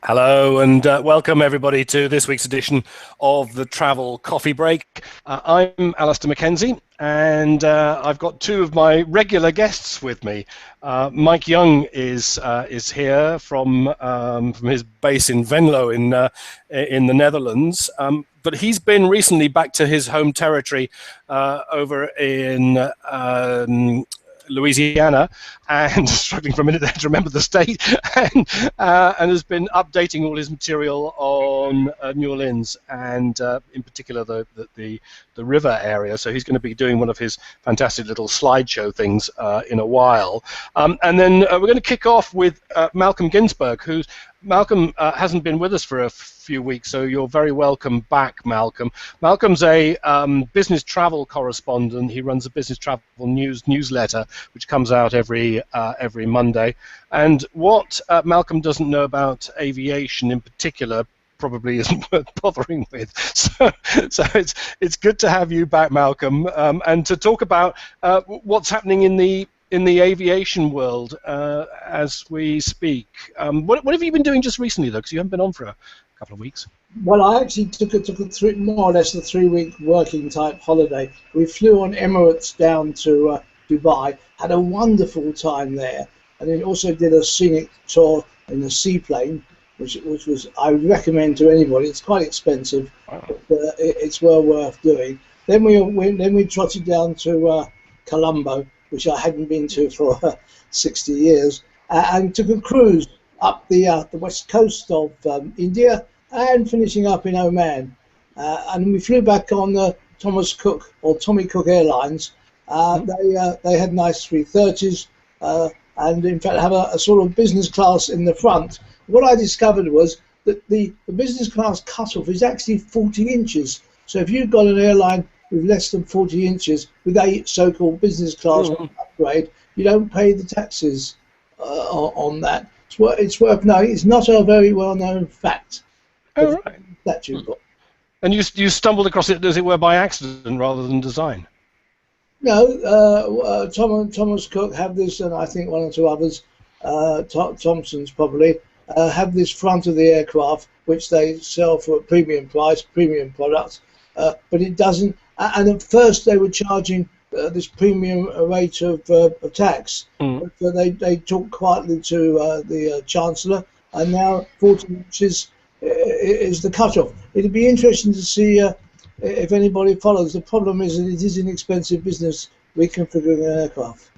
Hello and welcome everybody to this week's edition of the Travel Coffee Break. I'm Alistair Mackenzie and I've got two of my regular guests with me. Mike Young is here from his base in Venlo in the Netherlands, but he's been recently back to his home territory over in Louisiana, and struggling for a minute there to remember the state, and has been updating all his material on New Orleans and in particular the river area. So he's going to be doing one of his fantastic little slideshow things in a while. And then we're going to kick off with Malcolm Ginsberg, who's Malcolm hasn't been with us for a few weeks, so you're very welcome back, Malcolm. Malcolm's a business travel correspondent. He runs a business travel newsletter, which comes out every Monday. And what Malcolm doesn't know about aviation in particular probably isn't worth bothering with. So it's good to have you back, Malcolm, and to talk about what's happening in the aviation world as we speak. What have you been doing just recently, though? Because you haven't been on for a couple of weeks. Well, I actually took more or less a 3-week working type holiday. We flew on Emirates down to Dubai, had a wonderful time there, and then also did a scenic tour in a seaplane, which was I would recommend to anybody. It's quite expensive, wow, but it's well worth doing. Then we trotted down to Colombo, which I hadn't been to for 60 years, and took a cruise up the west coast of India and finishing up in Oman. And we flew back on the Tommy Cook Airlines. They had nice 330s, and in fact have a sort of business class in the front. What I discovered was that the business class cutoff is actually 40 inches. So if you've got an airline with less than 40 inches with a so-called business class upgrade, you don't pay the taxes on that. It's worth knowing. It's not a very well-known fact. Oh, right. That you've got. And you stumbled across it, as it were, by accident rather than design. No, Thomas Cook have this, and I think one or two others, Thompson's probably, have this front of the aircraft, which they sell for a premium price, premium products, but it doesn't. And at first they were charging this premium rate of tax, but they talked quietly to the Chancellor, and now 40 inches is the cutoff. It'd be interesting to see if anybody follows. The problem is that it is an expensive business reconfiguring an aircraft.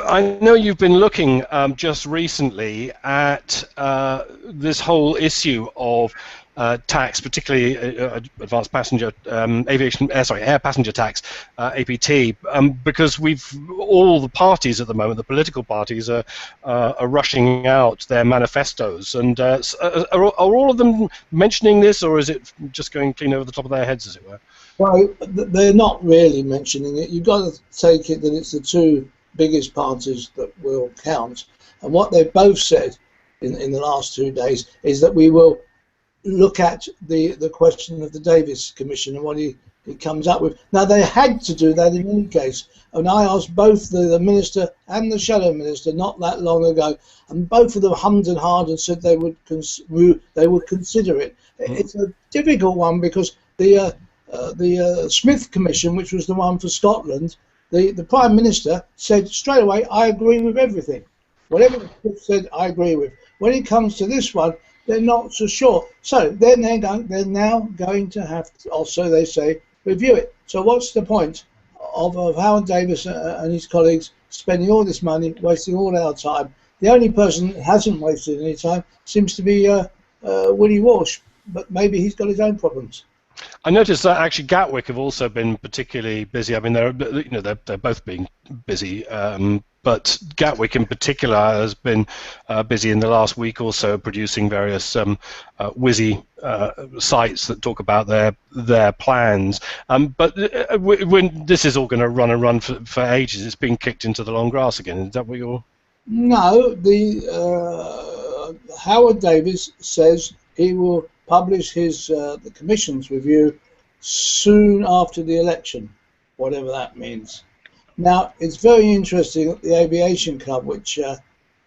I know you've been looking just recently at this whole issue of tax, particularly advanced passenger air passenger tax, APT, because all the parties at the moment, the political parties, are rushing out their manifestos, and are all of them mentioning this, or is it just going clean over the top of their heads, as it were? Well, they're not really mentioning it. You've got to take it that it's the two biggest parties that will count, and what they've both said in the last 2 days is that we will look at the question of the Davis Commission and what he comes up with. Now, they had to do that in any case, and I asked both the minister and the shadow minister not that long ago, and both of them hummed and hawed and said they would consider it. It's a difficult one because the Smith Commission, which was the one for Scotland, the Prime Minister said straight away, I agree with everything. Whatever the Smith said, I agree with. When it comes to this one, they're not so sure. So then they're now going to have to, also they say, review it. So what's the point of Howard Davis and his colleagues spending all this money, wasting all our time? The only person that hasn't wasted any time seems to be Willie Walsh, but maybe he's got his own problems. I noticed that actually Gatwick have also been particularly busy. I mean, they're both being busy, but Gatwick in particular has been busy in the last week or so, producing various WYSI sites that talk about their plans. But when this is all going to run for ages, it's being kicked into the long grass again. Is that what you're? No, Howard Davis says he will publish the Commission's review soon after the election, whatever that means. Now, it's very interesting that the Aviation Club, which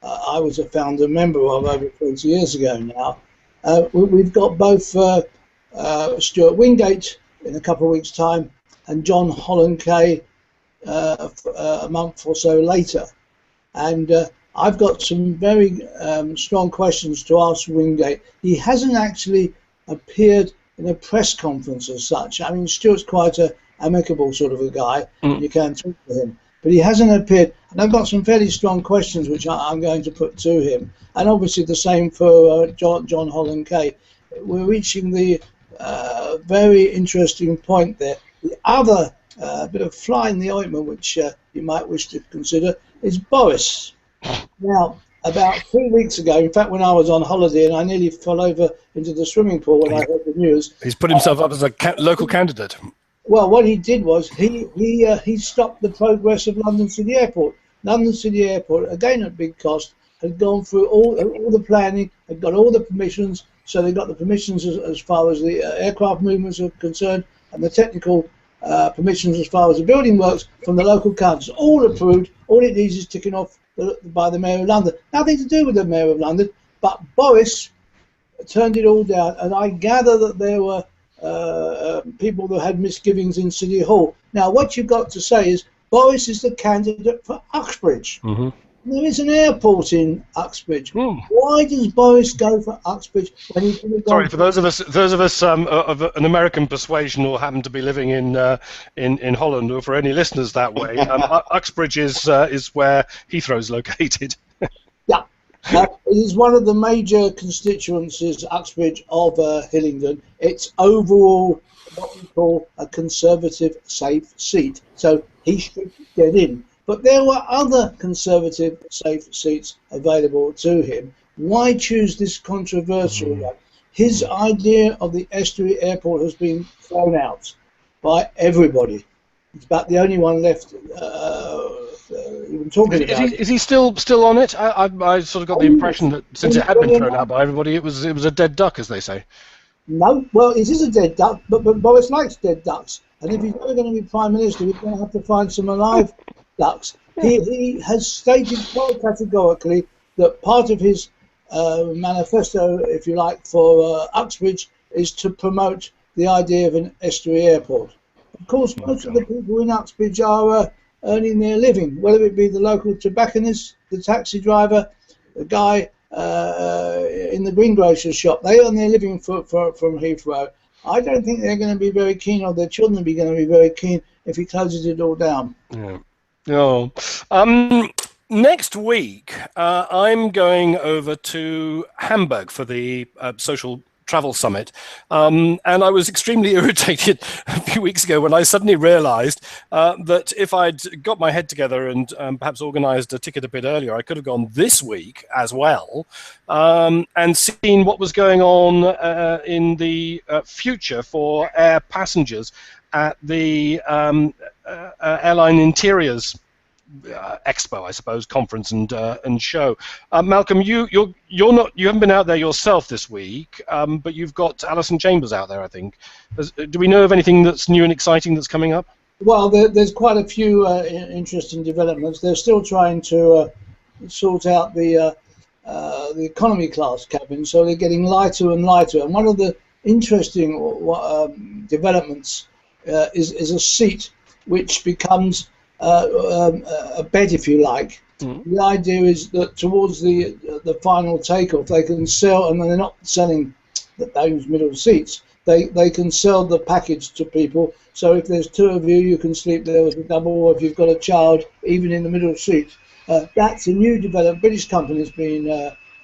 I was a founder member of over 20 years ago now. We've got both Stuart Wingate in a couple of weeks' time and John Holland-Kay a month or so later. And I've got some very strong questions to ask Wingate. He hasn't actually appeared in a press conference as such. I mean, Stuart's quite an amicable sort of a guy. You can talk to him. But he hasn't appeared. And I've got some fairly strong questions which I'm going to put to him. And obviously the same for John Holland-Kay. We're reaching the very interesting point there. The other bit of fly in the ointment which you might wish to consider is Boris. Now, about 3 weeks ago, in fact, when I was on holiday and I nearly fell over into the swimming pool when I heard the news. He's put himself up as a local candidate. Well, what he did was he stopped the progress of London City Airport. London City Airport, again at big cost, had gone through all the planning, had got all the permissions. So they got the permissions as far as the aircraft movements are concerned, and the technical permissions as far as the building works from the local council, all approved. All it needs is ticking off by the Mayor of London. Nothing to do with the Mayor of London, but Boris turned it all down. And I gather that there were people that had misgivings in City Hall. Now, what you've got to say is Boris is the candidate for Uxbridge. Mm-hmm. There is an airport in Uxbridge. Why does Boris go for Uxbridge when he could have gone? Sorry, for those of us of an American persuasion who happen to be living in Holland, or for any listeners that way, Uxbridge is where Heathrow's located. Yeah, it is one of the major constituencies, Uxbridge, of Hillingdon. It's overall what we call a Conservative safe seat, so he should get in. But there were other Conservative safe seats available to him. Why choose this controversial one? His idea of the estuary airport has been thrown out by everybody. It's about the only one left even talking about it. Is he still on it? I sort of got the impression that since it had been thrown out by everybody, it was a dead duck, as they say. No, well, it is a dead duck, but Boris likes dead ducks. And if he's ever going to be Prime Minister, he's going to have to find some alive ducks. He has stated quite categorically that part of his manifesto, if you like, for Uxbridge is to promote the idea of an estuary airport. Of course, most of the people in Uxbridge are earning their living, whether it be the local tobacconist, the taxi driver, the guy in the greengrocer's shop. They earn their living from Heathrow. I don't think they're going to be very keen, or their children are going to be very keen, if he closes it all down. Yeah. No. Next week, I'm going over to Hamburg for the Social Travel Summit, and I was extremely irritated a few weeks ago when I suddenly realized that if I'd got my head together and perhaps organized a ticket a bit earlier, I could have gone this week as well and seen what was going on in the future for air passengers at the Airline Interiors Expo, I suppose, conference and show. Malcolm, you haven't been out there yourself this week, but you've got Alison Chambers out there, I think. Do we know of anything that's new and exciting that's coming up? Well, there's quite a few interesting developments. They're still trying to sort out the economy class cabin, so they're getting lighter and lighter. And one of the interesting developments is a seat which becomes a bed, if you like. The idea is that towards the final takeoff, they can sell, and they're not selling those middle seats. They can sell the package to people. So if there's two of you, you can sleep there as a double, or if you've got a child, even in the middle seat. That's a new development. British company's been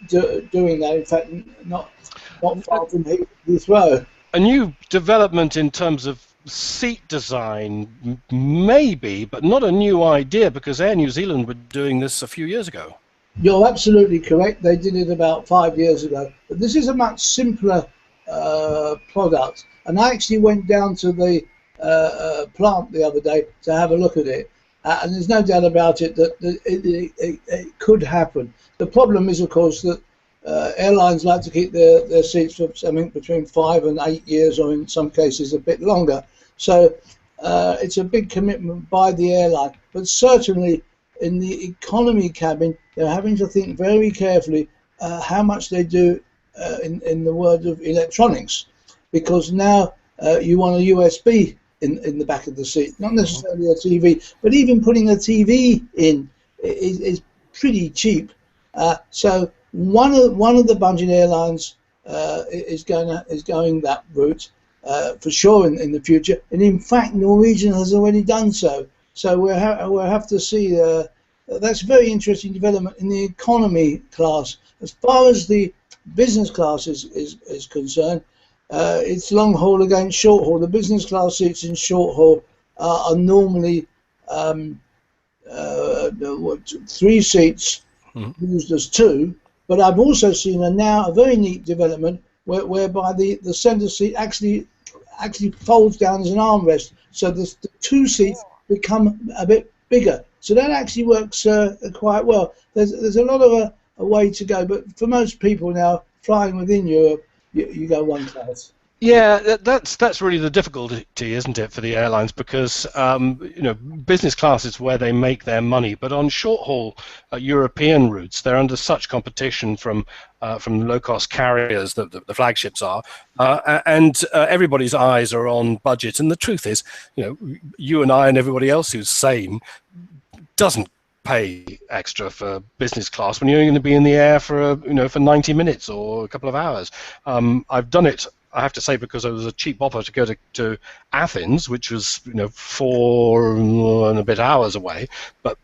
doing that. In fact, not far from Heathrow. A new development in terms of seat design, maybe, but not a new idea, because Air New Zealand were doing this a few years ago. You're absolutely correct. They did it about 5 years ago. But this is a much simpler product. And I actually went down to the plant the other day to have a look at it. And there's no doubt about it that it could happen. The problem is, of course, that airlines like to keep their seats for something between 5 and 8 years, or in some cases a bit longer. So it's a big commitment by the airline. But certainly in the economy cabin, they're having to think very carefully how much they do in the world of electronics, because now you want a USB in the back of the seat, not necessarily a TV, but even putting a TV in is pretty cheap. So one of the budget airlines is going that route for sure in the future, and in fact Norwegian has already done so. So we'll have to see. That's a very interesting development in the economy class. As far as the business class is concerned, it's long haul against short haul. The business class seats in short haul are normally 3 seats used as 2. But I've also seen a very neat development whereby the centre seat actually folds down as an armrest, so the 2 seats become a bit bigger. So that actually works quite well. There's a lot of a way to go, but for most people now flying within Europe, you go one class. Yeah, that's really the difficulty, isn't it, for the airlines? Because business class is where they make their money, but on short-haul European routes, they're under such competition from low-cost carriers, that the flagships are, and everybody's eyes are on budget. And the truth is, you and I and everybody else who's sane doesn't pay extra for business class when you're going to be in the air for 90 minutes or a couple of hours. I've done it, I have to say, because it was a cheap offer to go to Athens, which was 4 and a bit hours away. But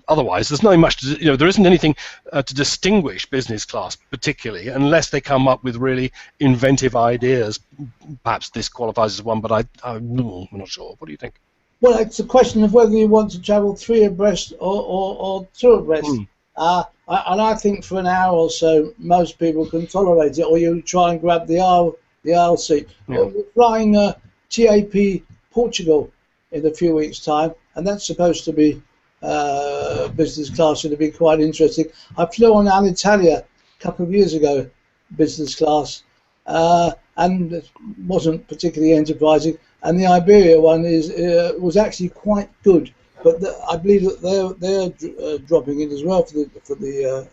otherwise, there's not much. There isn't anything to distinguish business class particularly, unless they come up with really inventive ideas. Perhaps this qualifies as one, but I'm not sure. What do you think? Well, it's a question of whether you want to travel 3 abreast or 2 abreast. And I think for an hour or so, most people can tolerate it, or you try and grab the aisle seat. Yeah. We're flying TAP Portugal in a few weeks' time, and that's supposed to be business class. It'll be quite interesting. I flew on Alitalia a couple of years ago, business class, and it wasn't particularly enterprising. And the Iberia one was actually quite good, but I believe that they're dropping in as well for the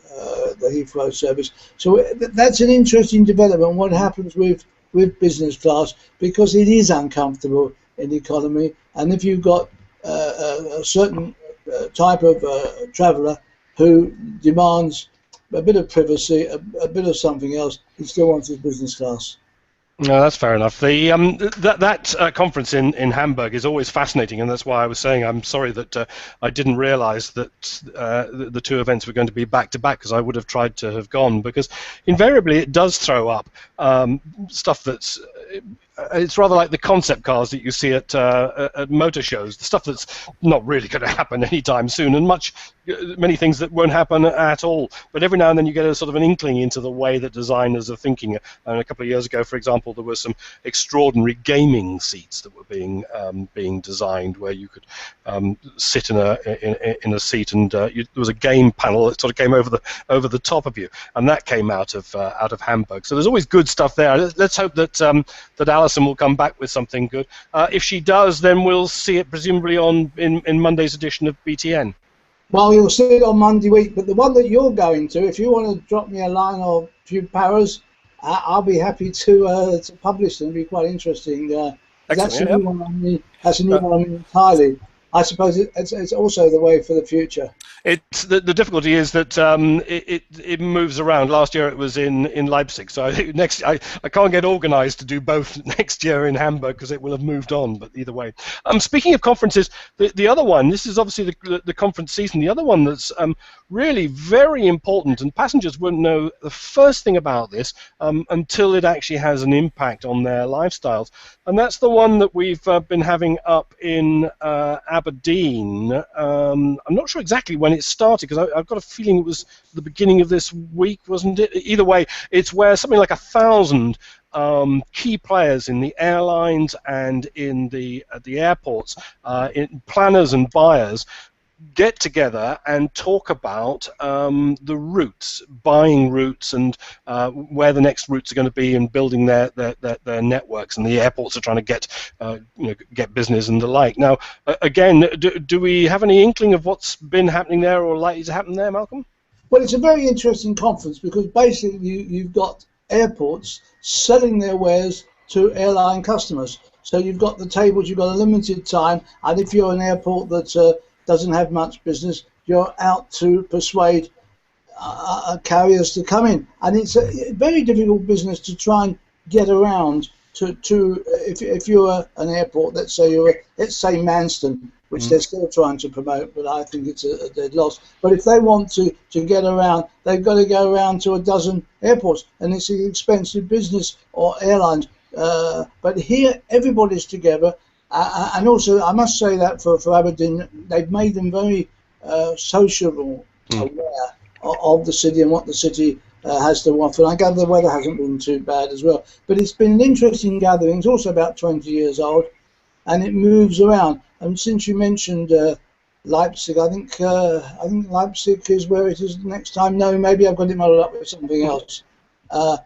Heathrow service. So that's an interesting development. What happens with business class, because it is uncomfortable in economy, and if you've got a certain type of traveller who demands a bit of privacy, a bit of something else, he still wants his business class. No, that's fair enough. The that conference in Hamburg is always fascinating, and that's why I was saying I'm sorry that I didn't realise that the 2 events were going to be back to back, because I would have tried to have gone, because invariably it does throw up stuff that's. It's rather like the concept cars that you see at motor shows, the stuff that's not really going to happen anytime soon, and many things that won't happen at all. But every now and then you get a sort of an inkling into the way that designers are thinking. And a couple of years ago, for example, there were some extraordinary gaming seats that were being designed, where you could sit in a seat, and there was a game panel that sort of came over the top of you, and that came out of Hamburg. So there's always good stuff there. Let's hope that Alison will come back with something good. If she does, then we'll see it presumably in Monday's edition of BTN. Well, you'll see it on Monday week, but the one that you're going to, if you want to drop me a line or a few paras, I'll be happy to publish them. It'll be quite interesting. That's a new one entirely. I suppose it's also the way for the future. It's the difficulty is that it moves around. Last year it was in Leipzig, so I think I can't get organised to do both next year in Hamburg, because it will have moved on. But either way, speaking of conferences, the other one, this is obviously the conference season. The other one that's really very important, and passengers wouldn't know the first thing about this until it actually has an impact on their lifestyles, and that's the one that we've been having up in Aberdeen. I'm not sure exactly when it started, because I've got a feeling it was the beginning of this week, wasn't it? Either way, it's where something like 1,000 key players in the airlines and in the airports, in planners and buyers, get together and talk about the routes, buying routes, and where the next routes are going to be, and building their networks. And the airports are trying to get get business and the like. Now, again, do we have any inkling of what's been happening there or likely to happen there, Malcolm? Well, it's a very interesting conference because basically you've got airports selling their wares to airline customers. So you've got the tables, you've got a limited time, and if you're an airport that doesn't have much business, you're out to persuade carriers to come in. And it's a very difficult business to try and get around to if you're an airport, let's say Manston, which they're still trying to promote, but I think it's a dead loss. But if they want to get around, they've got to go around to a dozen airports, and it's an expensive business, or airlines. But here, everybody's together, and also I must say that for Aberdeen, they've made them very sociable, aware of the city and what the city has to offer. And I gather the weather hasn't been too bad as well. But it's been an interesting gathering. It's also about 20 years old, and it moves around. And since you mentioned Leipzig, I think Leipzig is where it is next time. No, maybe I've got it muddled up with something else. The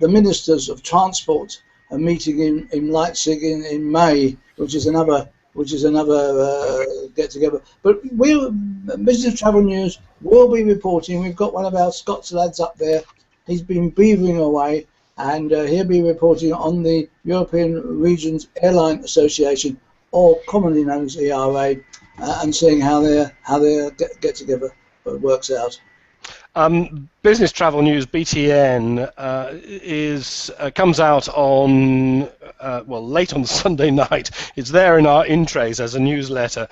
ministers of transport are meeting in Leipzig in May, which is another get together. But Business Travel News will be reporting. We've got one of our Scots lads up there. He's been beavering away, and he'll be reporting on the European Regions Airline Association, or commonly known as ERA, and seeing how their get together works out. Business Travel News (BTN) comes out on late on Sunday night. It's there in our in trays as a newsletter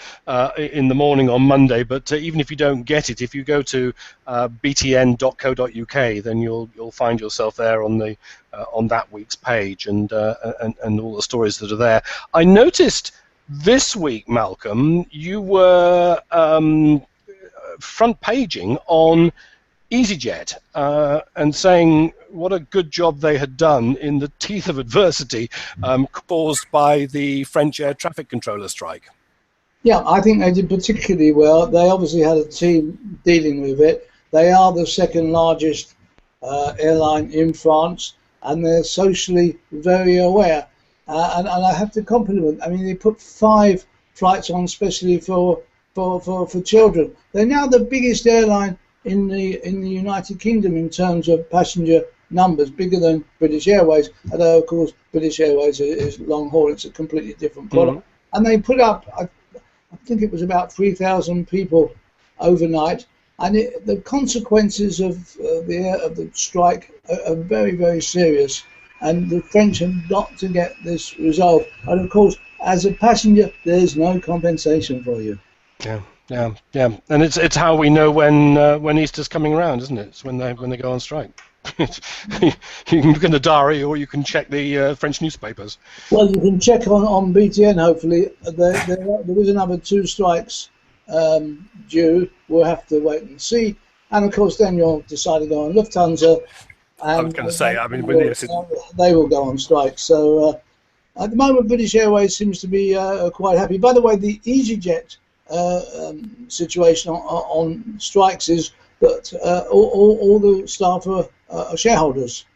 in the morning on Monday. But even if you don't get it, if you go to btn.co.uk, then you'll find yourself there on the on that week's page, and all the stories that are there. I noticed this week, Malcolm, you were front paging on EasyJet and saying what a good job they had done in the teeth of adversity caused by the French air traffic controller strike. Yeah, I think they did particularly well. They obviously had a team dealing with it. They are the second largest airline in France, and they're socially very aware. And I have to compliment. I mean, they put 5 flights on especially for children. They're now the biggest airline in the United Kingdom in terms of passenger numbers, bigger than British Airways. Although of course British Airways is long haul; it's a completely different product. And they put up, I think it was about 3,000 people overnight. And the consequences of the strike are very, very serious. And the French have got to get this resolved. And of course, as a passenger, there's no compensation for you. Yeah, and it's how we know when Easter's coming around, isn't it? It's when they go on strike. You can look in the diary, or you can check the French newspapers. Well, you can check on BTN. Hopefully, there is another 2 strikes due. We'll have to wait and see. And of course, then you'll decide to go on Lufthansa. I was going to say, they will go on strike. So at the moment, British Airways seems to be quite happy. By the way, the EasyJet situation on strikes is that all the staff are shareholders.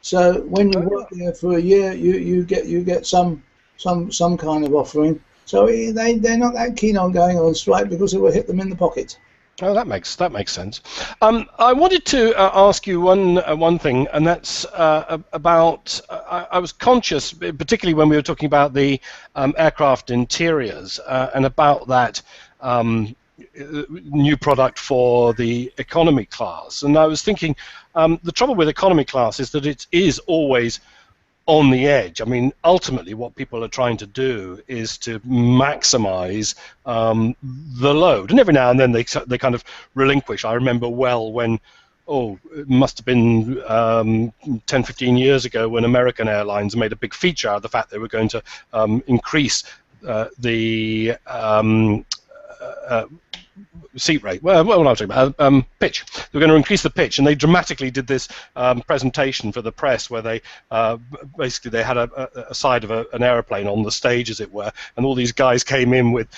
So when you work there for a year, you get some kind of offering. So they're not that keen on going on strike because it will hit them in the pocket. Oh, that makes sense. I wanted to ask you one thing, and that's about. I was conscious, particularly when we were talking about the aircraft interiors, and about that new product for the economy class. And I was thinking, the trouble with economy class is that it is always on the edge. I mean, ultimately, what people are trying to do is to maximize the load, and every now and then they kind of relinquish. I remember well when, it must have been 10, 15 years ago, when American Airlines made a big feature out of the fact they were going to increase the seat rate. Well, what am I talking about? Pitch. They were going to increase the pitch, and they dramatically did this presentation for the press, where they basically they had a side of an aeroplane on the stage, as it were, and all these guys came in with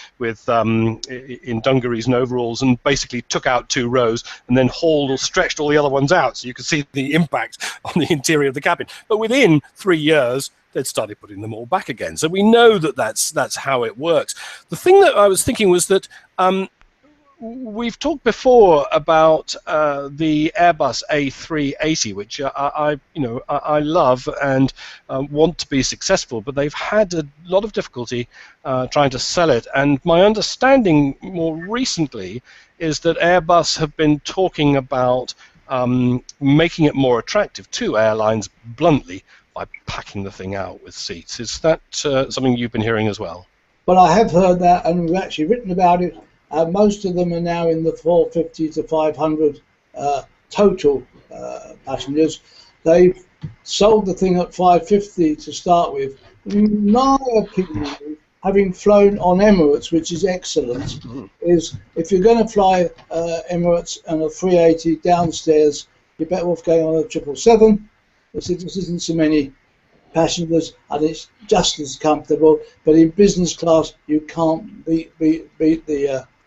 in dungarees and overalls, and basically took out 2 rows, and then hauled or stretched all the other ones out, so you could see the impact on the interior of the cabin. But within 3 years, they'd started putting them all back again. So we know that that's how it works. The thing that I was thinking was that we've talked before about the Airbus A380, which I love and want to be successful, but they've had a lot of difficulty trying to sell it. And my understanding more recently is that Airbus have been talking about making it more attractive to airlines, bluntly, by packing the thing out with seats. Is that something you've been hearing as well? Well, I have heard that, and we've actually written about it. Most of them are now in the 450 to 500 total passengers. They've sold the thing at 550 to start with. In my opinion, having flown on Emirates, which is excellent, is if you're going to fly Emirates and a 380 downstairs, you're better off going on a 777. This isn't so many passengers, and it's just as comfortable. But in business class, you can't beat the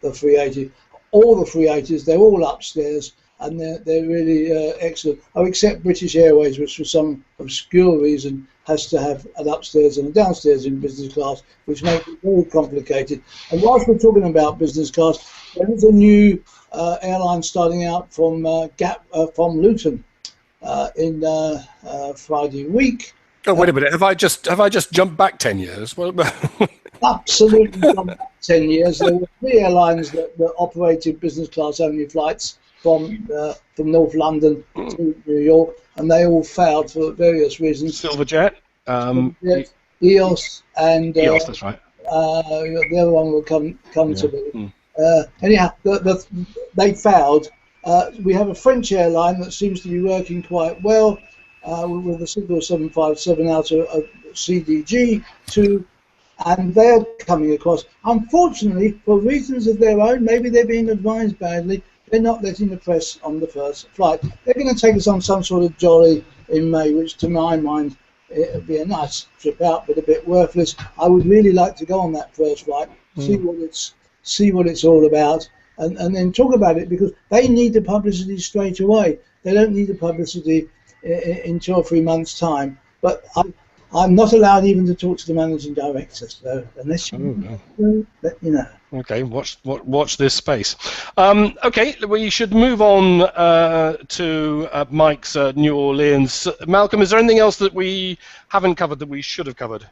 380. All the 380s, they're all upstairs, and they're really excellent. Oh, except British Airways, which for some obscure reason has to have an upstairs and a downstairs in business class, which makes it very complicated. And whilst we're talking about business class, there is a new airline starting out from from Luton in Friday week. Oh, wait a minute! Have I just jumped back 10 years? Well, absolutely jumped back 10 years. There were 3 airlines that operated business class only flights from North London to New York, and they all failed for various reasons. Silverjet, EOS, and EOS. That's right. The other one will come to me. Anyhow, they failed. We have a French airline that seems to be working quite well with a single 757 out of CDG and they're coming across. Unfortunately, for reasons of their own, maybe they're being advised badly, they're not letting the press on the first flight. They're going to take us on some sort of jolly in May, which to my mind, it would be a nice trip out, but a bit worthless. I would really like to go on that first flight, see what it's all about, and then talk about it, because they need the publicity straight away. They don't need the publicity in 2 or 3 months' time. But I'm not allowed even to talk to the managing director, so unless you let me know. Okay, watch this space. Okay, we should move on to Mike's New Orleans. Malcolm, is there anything else that we haven't covered that we should have covered?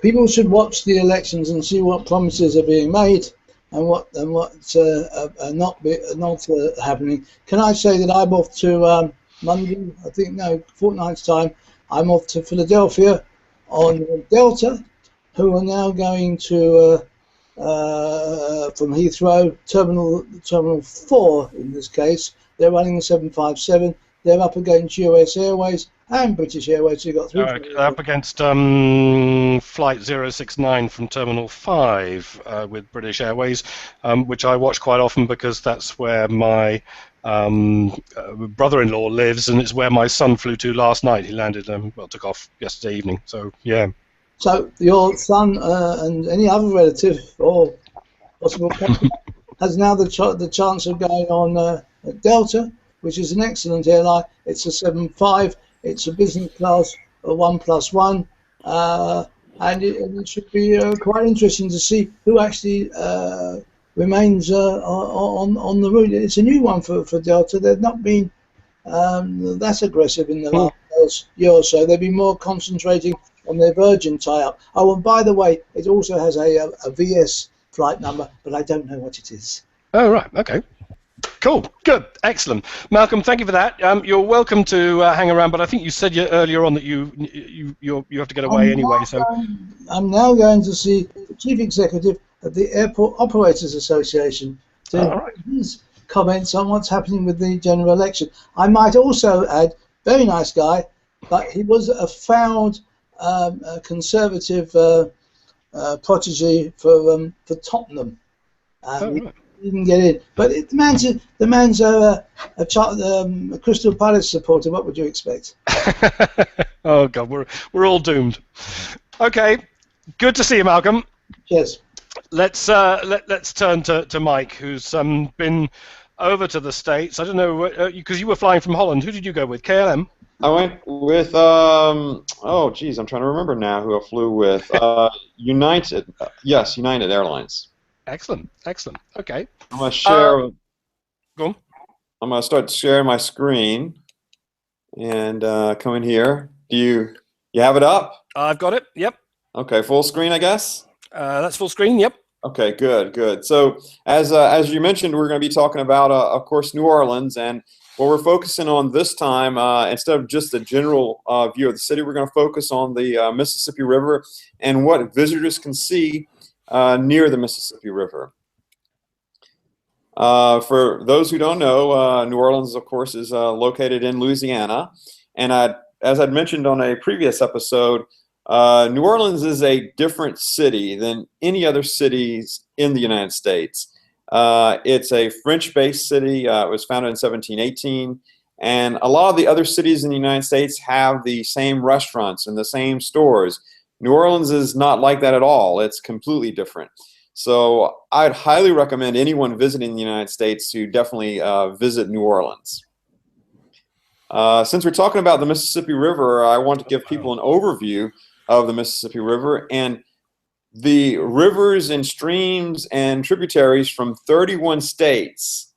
People should watch the elections and see what promises are being made and what's not happening. Can I say that I'm off to Monday? I think fortnight's time. I'm off to Philadelphia on Delta, who are now going to from Heathrow, Terminal 4 in this case. They're running the 757. They're up against US Airways and British Airways. So you've got 3. Up against Flight 069 from Terminal 5 with British Airways, which I watch quite often because that's where my brother-in-law lives, and it's where my son flew to last night. He landed, took off yesterday evening. So yeah. So your son and any other relative or possible company has now the chance of going on Delta, which is an excellent airline. It's a 75. It's a business class 1+1, and it should be quite interesting to see who actually remains on the route. It's a new one for Delta. They've not been that aggressive in the last year or so. They've been more concentrating on their Virgin tie-up. Oh, and by the way, it also has a VS flight number, but I don't know what it is. Oh, right. Okay. Cool. Good. Excellent. Malcolm, thank you for that. You're welcome to hang around, but I think you said earlier on that you have to get away anyway. So I'm now going to see the Chief Executive of the Airport Operators Association to right. his comments on what's happening with the general election. I might also add, very nice guy, but he was a found Conservative protege for Tottenham. didn't get in. But the man's a Crystal Palace supporter. What would you expect? Oh God, we're all doomed. Okay, good to see you, Malcolm. Yes. Let's turn to Mike, who's been over to the States. I don't know because you were flying from Holland. Who did you go with? KLM. I went with oh geez, I'm trying to remember now who I flew with. United, yes, United Airlines. Excellent. Okay. I'm gonna share. Go on. I'm gonna start sharing my screen and come in here. Do you have it up? I've got it. Yep. Okay, full screen, I guess. That's full screen. Yep. Okay, good. So as you mentioned, we're going to be talking about, of course, New Orleans, and what we're focusing on this time, instead of just a general view of the city, we're going to focus on the Mississippi River and what visitors can see near the Mississippi River. For those who don't know, New Orleans, of course, is located in Louisiana, and as I'd mentioned on a previous episode, New Orleans is a different city than any other cities in the United States. It's a French-based city. It was founded in 1718, and a lot of the other cities in the United States have the same restaurants and the same stores. New Orleans is not like that at all. It's completely different. So I'd highly recommend anyone visiting the United States to definitely visit New Orleans. Since we're talking about the Mississippi River, I want to give people an overview of the Mississippi River, and the rivers and streams and tributaries from 31 states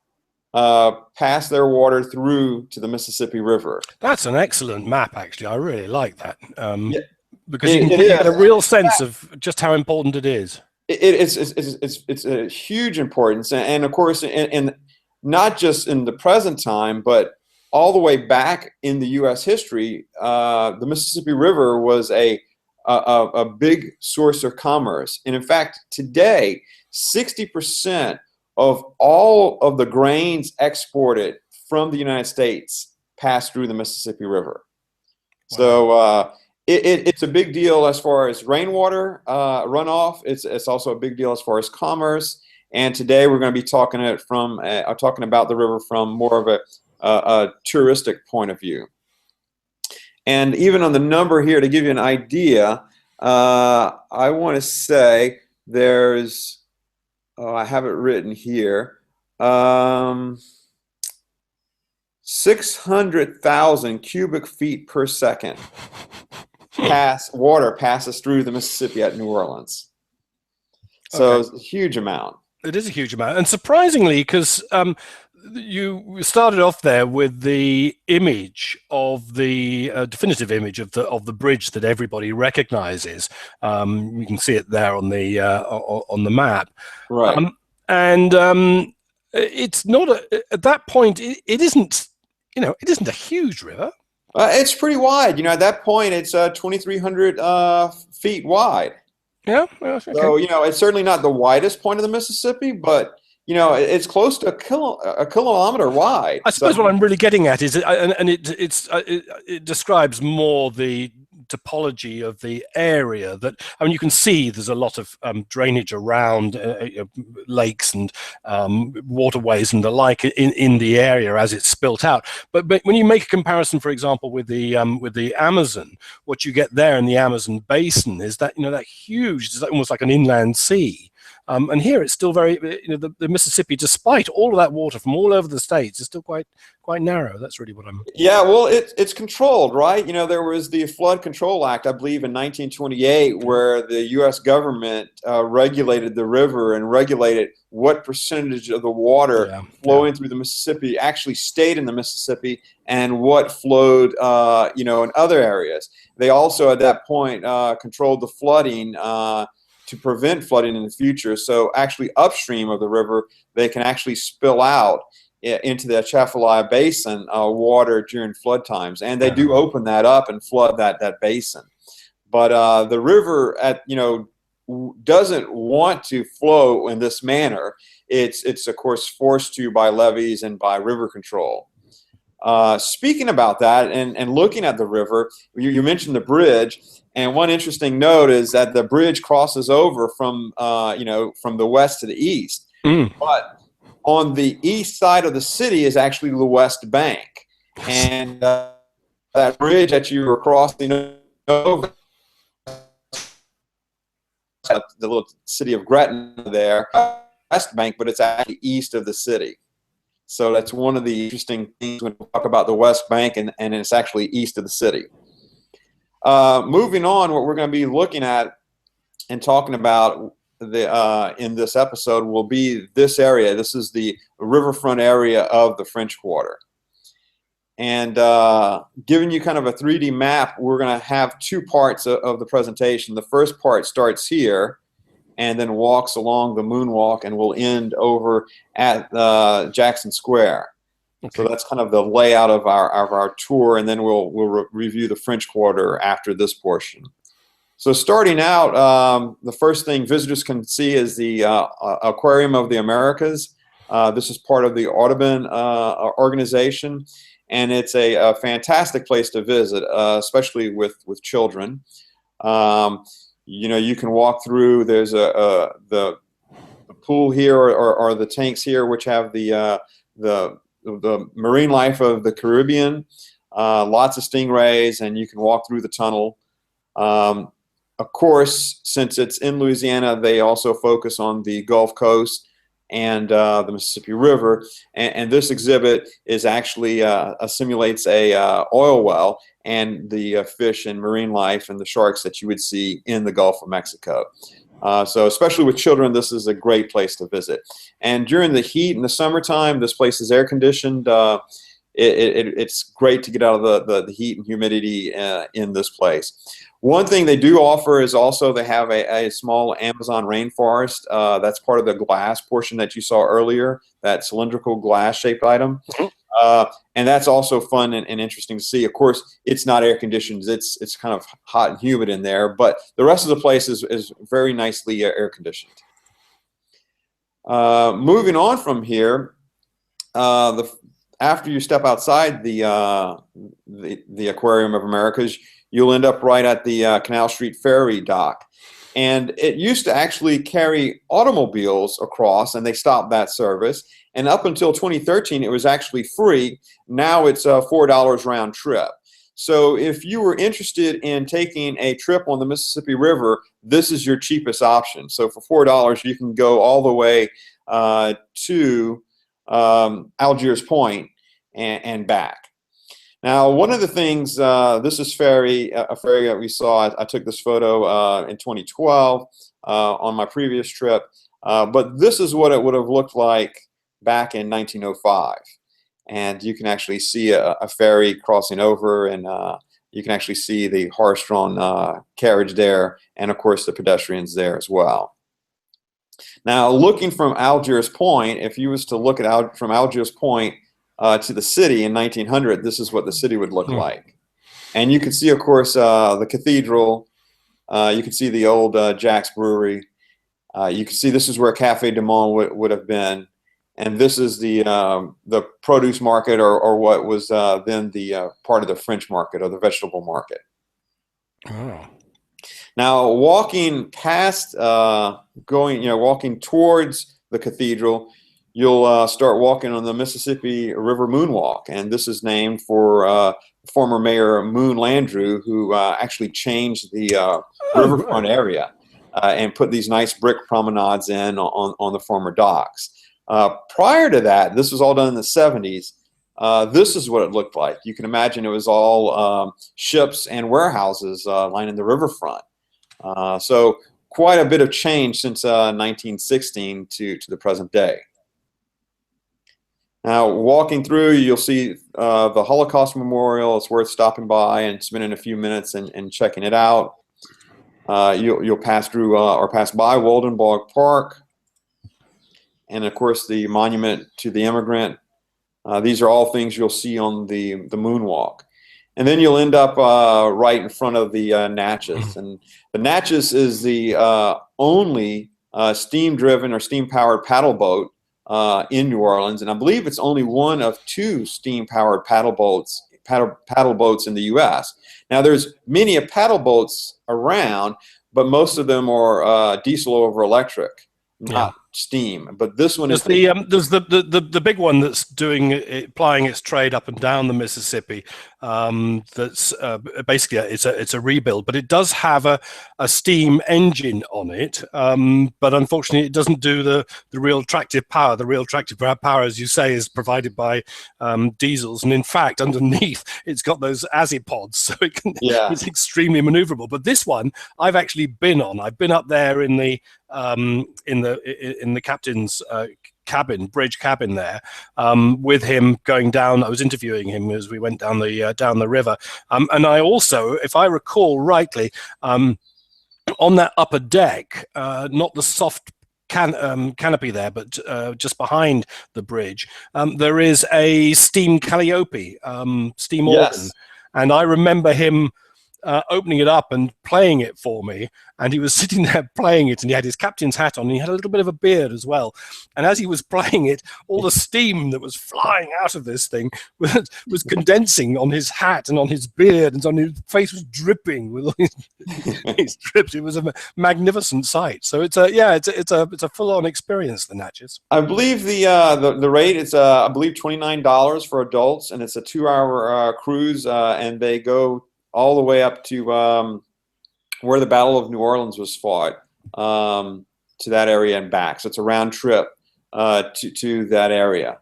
pass their water through to the Mississippi River. That's an excellent map, actually. I really like that Yeah, because you get a real sense of just how important it is. It's a huge importance, and of course, in not just in the present time, but all the way back in the U.S. history, the Mississippi River was a big source of commerce. And in fact, today, 60% of all of the grains exported from the United States pass through the Mississippi River. Wow. So it's a big deal as far as rainwater runoff. It's also a big deal as far as commerce. And today we're going to be talking about the river from more of a touristic point of view. And even on the number here, to give you an idea, I want to say there's, I have it written here, 600,000 cubic feet per second water passes through the Mississippi at New Orleans. So okay. It's a huge amount. It is a huge amount. And surprisingly, because you started off there with the image of the definitive image of the bridge that everybody recognizes. You can see it there on the map, right? It's not at that point. It isn't. It isn't a huge river. It's pretty wide. At that point, it's 2,300 feet wide. Yeah. Okay. So it's certainly not the widest point of the Mississippi, but it's close to a kilometer wide. I suppose what I'm really getting at is, it describes more the topology of the area. That you can see there's a lot of drainage around lakes and waterways and the like in the area as it's spilt out. But when you make a comparison, for example, with the Amazon, what you get there in the Amazon basin is that that huge, it's almost like an inland sea. And here it's still very, the Mississippi, despite all of that water from all over the states, is still quite narrow. That's really what I'm. Yeah, well, it's controlled, right? There was the Flood Control Act, I believe, in 1928, where the U.S. government regulated the river and regulated what percentage of the water flowing through the Mississippi actually stayed in the Mississippi and what flowed, in other areas. They also, at that point, controlled the flooding. To prevent flooding in the future. So actually upstream of the river, they can actually spill out into the Atchafalaya Basin water during flood times. And they do open that up and flood that basin. But the river doesn't want to flow in this manner. It's of course forced to by levees and by river control. Speaking about that and looking at the river, you mentioned the bridge. And one interesting note is that the bridge crosses over from the west to the east. But On the east side of the city is actually the West Bank. And that bridge that you were crossing over, the little city of Gretna there, West Bank, but it's actually east of the city. So that's one of the interesting things when we talk about the West Bank, and it's actually east of the city. Moving on, what we're going to be looking at and talking about in this episode will be this area. This is the riverfront area of the French Quarter. And giving you kind of a 3D map, we're going to have two parts of the presentation. The first part starts here and then walks along the moonwalk, and will end over at Jackson Square. Okay. So that's kind of the layout of our tour, and then we'll review the French Quarter after this portion. So starting out, the first thing visitors can see is the Aquarium of the Americas. This is part of the Audubon organization. And it's a fantastic place to visit, especially with children. You know, you can walk through. There's the pool here, or the tanks here, which have the marine life of the Caribbean. Lots of stingrays, and you can walk through the tunnel. Of course, since it's in Louisiana, they also focus on the Gulf Coast and the Mississippi River, and this exhibit is actually simulates a oil well and the fish and marine life and the sharks that you would see in the Gulf of Mexico. So especially with children, this is a great place to visit. And during the heat in the summertime, this place is air conditioned. It's great to get out of the heat and humidity in this place. One thing they do offer is also they have a small Amazon rainforest. That's part of the glass portion that you saw earlier, that cylindrical glass shaped item. And that's also fun and interesting to see. Of course, it's not air conditioned. It's kind of hot and humid in there, but the rest of the place is very nicely air conditioned. Moving on from here, after you step outside the Aquarium of Americas, you'll end up right at the Canal Street Ferry dock. And it used to actually carry automobiles across, and they stopped that service. And up until 2013, it was actually free. Now it's $4 round trip. So if you were interested in taking a trip on the Mississippi River, this is your cheapest option. So for $4, you can go all the way to Algiers Point and back. Now, one of the things, this is a ferry that we saw. I took this photo in 2012 on my previous trip, but this is what it would have looked like back in 1905. And you can actually see a ferry crossing over, and you can actually see the horse-drawn carriage there, and of course the pedestrians there as well. Now, looking from Algiers Point, if you was to look at from Algiers Point to the city in 1900, this is what the city would look like. And you can see, of course, the cathedral. You can see the old Jack's Brewery. You can see this is where Café du Monde would have been. And this is the produce market, or what was then the part of the French market, or the vegetable market. Oh. Now, walking past, walking towards the cathedral, you'll start walking on the Mississippi River Moonwalk, and this is named for former Mayor Moon Landrieu, who actually changed the riverfront area and put these nice brick promenades in on the former docks. Prior to that, this was all done in the 70s. This is what it looked like. You can imagine it was all ships and warehouses lining the riverfront. So quite a bit of change since 1916 to the present day. Now, walking through, you'll see the Holocaust Memorial. It's worth stopping by and spending a few minutes and checking it out. You'll pass through or pass by Waldenborg Park, and of course the monument to the immigrant. These are all things you'll see on the moonwalk. And then you'll end up right in front of the Natchez. And the Natchez is the only steam-driven or steam-powered paddle boat in New Orleans, and I believe it's only one of two steam-powered paddle boats in the U.S. Now, there's many paddle boats around, but most of them are diesel over electric, not steam. But this one There's is there's the big one that's doing it, plying its trade up and down the Mississippi. That's basically it's a rebuild, but it does have a steam engine on it. But unfortunately, it doesn't do the real tractive power. The real tractive power, as you say, is provided by diesels, and in fact, underneath it's got those azipods, so it's extremely maneuverable. But this one I've actually been on. I've been up there in the captain's bridge cabin there, with him going down. I was interviewing him as we went down the river, and I also, if I recall rightly, on that upper deck, not the soft canopy there, but just behind the bridge, there is a steam calliope, steam organ, and I remember him opening it up and playing it for me, and he was sitting there playing it, and he had his captain's hat on, and he had a little bit of a beard as well, and as he was playing it, all the steam that was flying out of this thing was condensing on his hat and on his beard, and on his face was dripping with all his drips. It was a magnificent sight. So it's a full-on experience, the Natchez. I believe the rate is I believe $29 for adults, and it's a 2-hour cruise, and they go all the way up to where the Battle of New Orleans was fought, to that area and back. So it's a round trip to that area.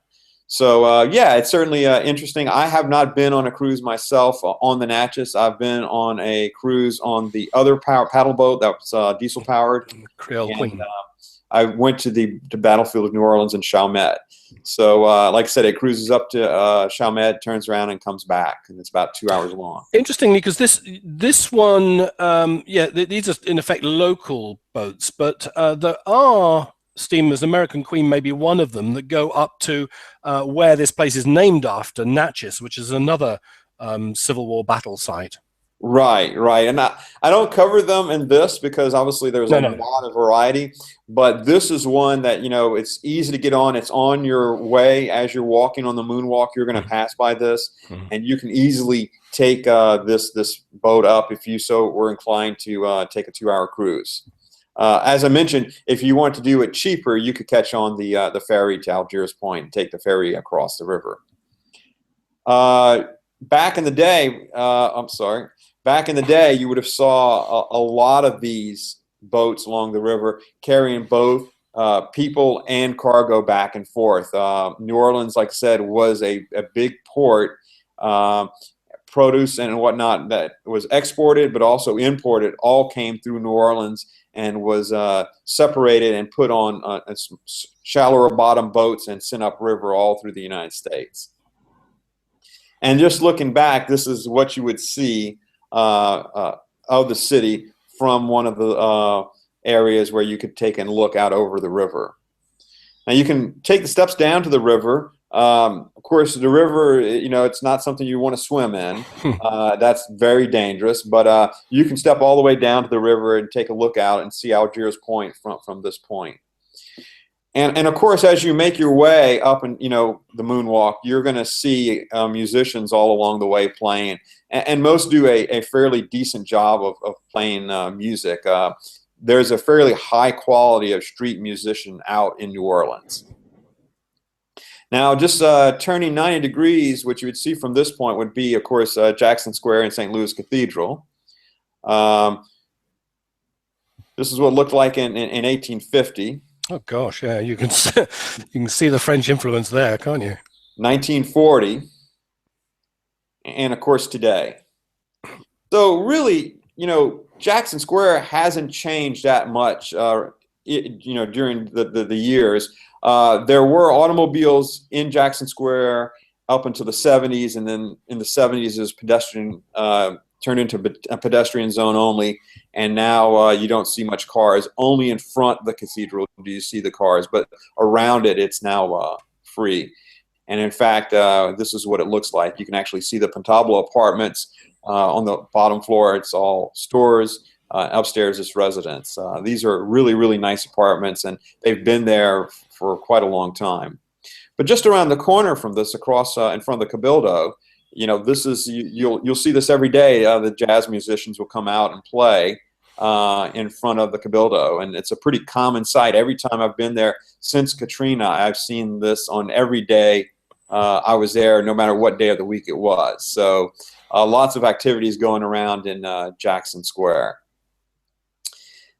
So yeah, it's certainly interesting. I have not been on a cruise myself on the Natchez. I've been on a cruise on the other paddle boat that was diesel powered. Creole Queen. I went to the battlefield of New Orleans and Chalmette. So, like I said, it cruises up to Chalmette, turns around, and comes back, and it's about 2 hours long. Interestingly, because this one, these are in effect local boats, but there are steamers, American Queen may be one of them, that go up to where this place is named after, Natchez, which is another Civil War battle site. Right. And I don't cover them in this because obviously there's a lot of variety, but this is one that, it's easy to get on. It's on your way as you're walking on the moonwalk. You're going to pass by this, and you can easily take this boat up if you so were inclined to take a 2-hour cruise. As I mentioned, if you want to do it cheaper, you could catch on the ferry to Algiers Point and take the ferry across the river. Back in the day, you would have saw a lot of these boats along the river carrying both people and cargo back and forth. New Orleans, like I said, was a big port. Produce and whatnot that was exported but also imported all came through New Orleans and was separated and put on shallower bottom boats and sent upriver all through the United States. And just looking back, this is what you would see of the city from one of the areas where you could take and look out over the river. Now you can take the steps down to the river. Of course, the river, it's not something you want to swim in. That's very dangerous. But you can step all the way down to the river and take a look out and see Algiers Point from this point. And of course, as you make your way up and the moonwalk, you're going to see musicians all along the way playing, and most do a fairly decent job of playing music. There's a fairly high quality of street musician out in New Orleans. Now, just turning 90 degrees, which you would see from this point would be, of course, Jackson Square and St. Louis Cathedral. This is what it looked like in 1850. Oh gosh, yeah, you can see the French influence there, can't you? 1940, and of course today. So really, Jackson Square hasn't changed that much, during the years. There were automobiles in Jackson Square up until the 70s, and then in the 70s, it was turned into a pedestrian zone only, and now you don't see much cars. Only in front of the cathedral do you see the cars, but around it, it's now free. And in fact, this is what it looks like. You can actually see the Pentablo apartments on the bottom floor. It's all stores. Upstairs is residence. These are really, really nice apartments, and they've been there for quite a long time. But just around the corner from this, across in front of the Cabildo, this is you'll see this every day. The jazz musicians will come out and play. in front of the Cabildo, and it's a pretty common sight. Every time I've been there since Katrina, I've seen this on every day I was there, no matter what day of the week it was. So lots of activities going around in Jackson Square.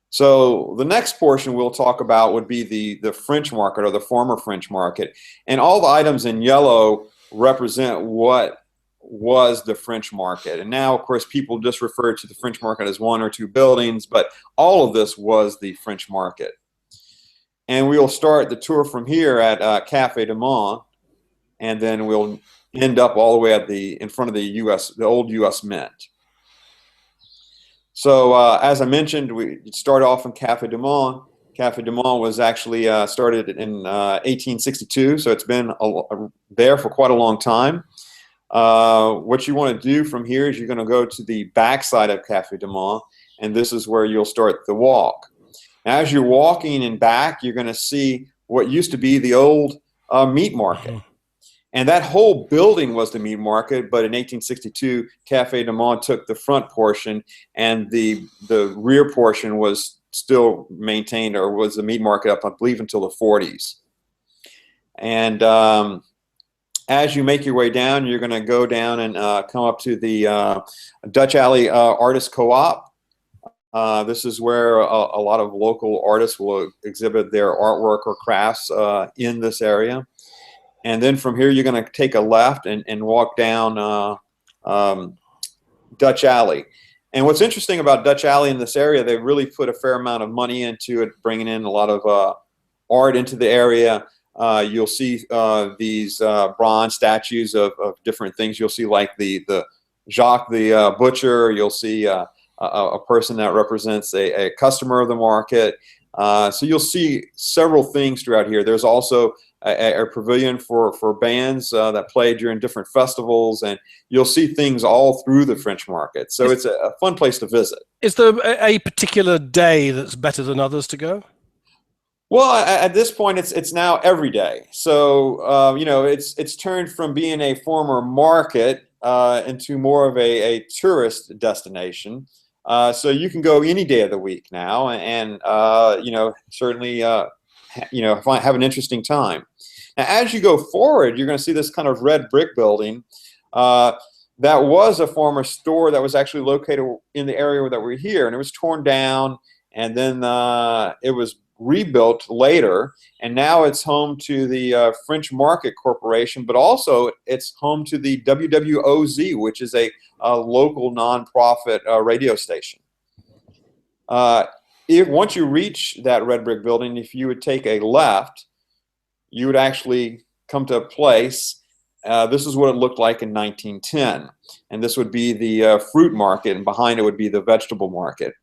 So the next portion we'll talk about would be the French market, or the former French market. And all the items in yellow represent what was the French market. And now, of course, people just refer to the French market as one or two buildings, but all of this was the French market. And we'll start the tour from here at Café du Monde, and then we'll end up all the way at in front of the old U.S. Mint. So as I mentioned, we start off in Café du Monde. Café du Monde was actually started in 1862, so it's been there for quite a long time. What you want to do from here is you're going to go to the back side of Café du Monde, and this is where you'll start the walk. Now, as you're walking in back, you're going to see what used to be the old meat market. And that whole building was the meat market, but in 1862, Café du Monde took the front portion, and the rear portion was still maintained, or was the meat market up, I believe, until the 40s. And as you make your way down, you're going to go down and come up to the Dutch Alley Artist Co-op. This is where a lot of local artists will exhibit their artwork or crafts in this area. And then from here, you're going to take a left and walk down Dutch Alley. And what's interesting about Dutch Alley in this area, they really put a fair amount of money into it, bringing in a lot of art into the area. You'll see these bronze statues of different things. You'll see like the Jacques the Butcher. You'll see a person that represents a customer of the market. So you'll see several things throughout here. There's also a pavilion for bands that play during different festivals, and you'll see things all through the French market. So it's a fun place to visit. Is there a particular day that's better than others to go? Well, at this point, it's now every day. So you know, it's turned from being a former market into more of a tourist destination. So you can go any day of the week now, and you know, certainly you know, have an interesting time. Now, as you go forward, you're going to see this kind of red brick building. That was a former store that was actually located in the area that we're here, and it was torn down, and then it was rebuilt later, and now it's home to the French Market Corporation, but also it's home to the WWOZ, which is a local nonprofit radio station. Once you reach that red brick building, if you would take a left, you would actually come to a place. This is what it looked like in 1910, and this would be the fruit market, and behind it would be the vegetable market.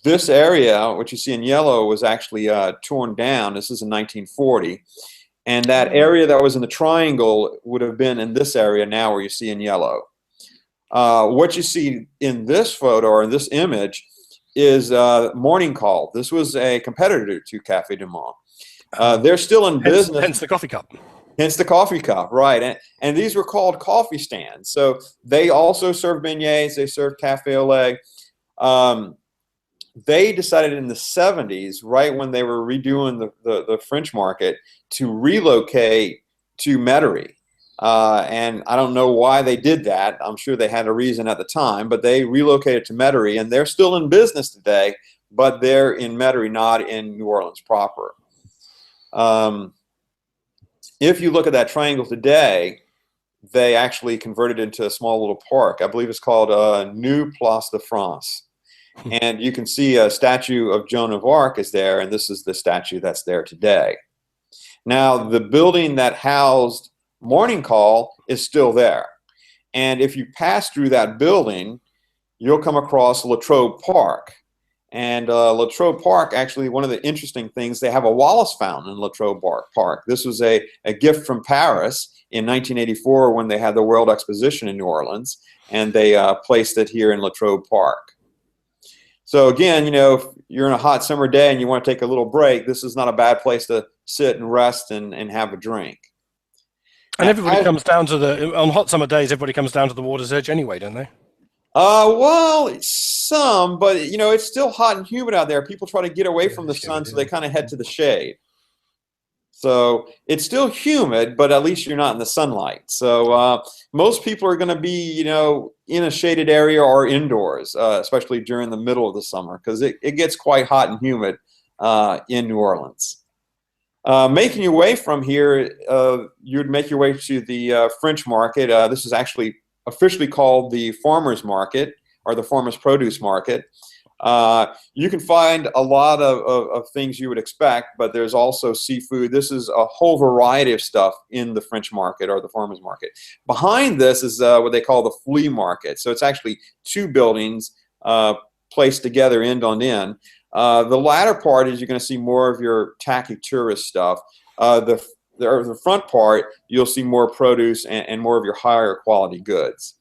This area, which you see in yellow, was actually torn down. This is in 1940, and that area that was in the triangle would have been in this area now where you see in yellow. What you see in this photo, or in this image, is Morning Call. This was a competitor to Café du Monde. They're still in business. Hence the coffee cup. Hence the coffee cup, right. And these were called coffee stands. So they also served beignets. They served café au lait. They decided in the 70s, right when they were redoing the French market, to relocate to Metairie. And I don't know why they did that. I'm sure they had a reason at the time, but they relocated to Metairie, and they're still in business today, but they're in Metairie, not in New Orleans proper. If you look at that triangle today, they actually converted it into a small little park. I believe it's called New Place de France. And you can see a statue of Joan of Arc is there, and this is the statue that's there today. Now, the building that housed Morning Call is still there. And if you pass through that building, you'll come across Latrobe Park. And Latrobe Park, actually, one of the interesting things, they have a Wallace fountain in Latrobe Park. This was a gift from Paris in 1984 when they had the World Exposition in New Orleans, and they placed it here in Latrobe Park. So again, you know, if you're in a hot summer day and you want to take a little break, this is not a bad place to sit and rest and have a drink. And everybody comes down to on hot summer days, everybody comes down to the water's edge anyway, don't they? Well, some, but you know, it's still hot and humid out there. People try to get away Yeah, from the it's humid, sun, so they yeah. kind of head to the shade. So it's still humid, but at least you're not in the sunlight. So most people are going to be, you know, in a shaded area or indoors, especially during the middle of the summer, because it gets quite hot and humid in New Orleans. Making your way from here, you'd make your way to the French market. This is actually officially called the Farmers Market or the Farmers Produce Market. You can find a lot of things you would expect, but there's also seafood. This is a whole variety of stuff in the French market or the farmers market. Behind this is what they call the flea market. So it's actually two buildings placed together end on end. The latter part is you're going to see more of your tacky tourist stuff. The front part, you'll see more produce and more of your higher quality goods.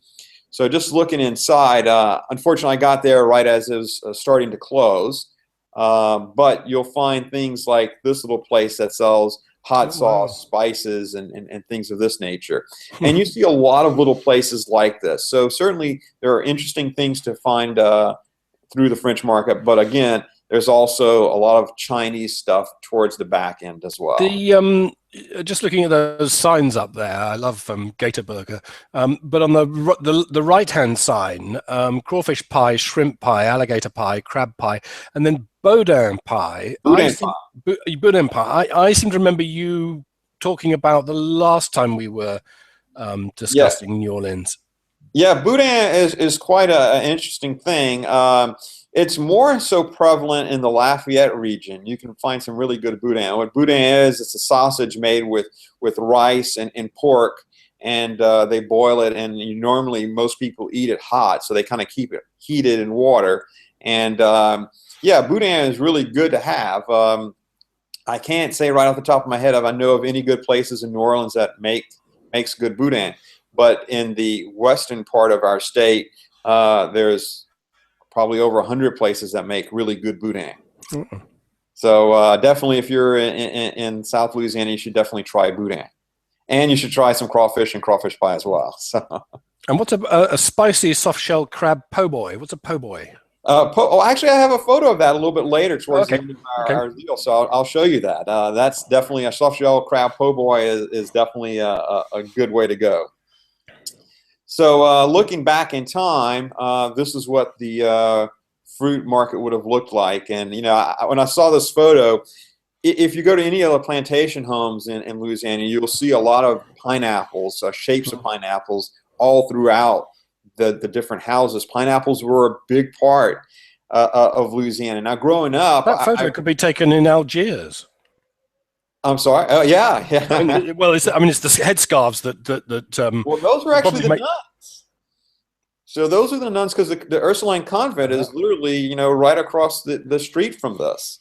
So just looking inside, unfortunately, I got there right as it was starting to close. But you'll find things like this little place that sells hot Oh, wow. sauce, spices, and things of this nature. And you see a lot of little places like this. So certainly there are interesting things to find through the French market. But again, there's also a lot of Chinese stuff towards the back end as well. The just looking at those signs up there, I love Gator Burger. But on the right hand sign, crawfish pie, shrimp pie, alligator pie, crab pie, and then boudin pie. Boudin pie. Boudin pie. I seem to remember you talking about the last time we were Yeah. discussing New Orleans. Yeah, boudin is quite an interesting thing. It's more so prevalent in the Lafayette region. You can find some really good boudin. What boudin is, it's a sausage made with rice and pork, and they boil it, and normally most people eat it hot, so they kind of keep it heated in water. And yeah, boudin is really good to have. I can't say right off the top of my head if I know of any good places in New Orleans that makes good boudin. But in the western part of our state, there's probably over 100 places that make really good boudin. So definitely, if you're in South Louisiana, you should definitely try boudin. And you should try some crawfish and crawfish pie as well. So. And what's a spicy soft-shell crab po' boy? What's a po' boy? Actually, I have a photo of that a little bit later towards the end of our deal, so I'll show you that. That's definitely a soft-shell crab po' boy is definitely a good way to go. So looking back in time, this is what the fruit market would have looked like. And, you know, when I saw this photo, if you go to any other plantation homes in Louisiana, you'll see a lot of pineapples, shapes of pineapples all throughout the different houses. Pineapples were a big part of Louisiana. Now, growing up... That photo could be taken in Algiers. I'm sorry. Oh, yeah. I mean, well, it's the headscarves that. Well, those were actually the nuns. So those are the nuns because the Ursuline convent is literally, you know, right across the street from this.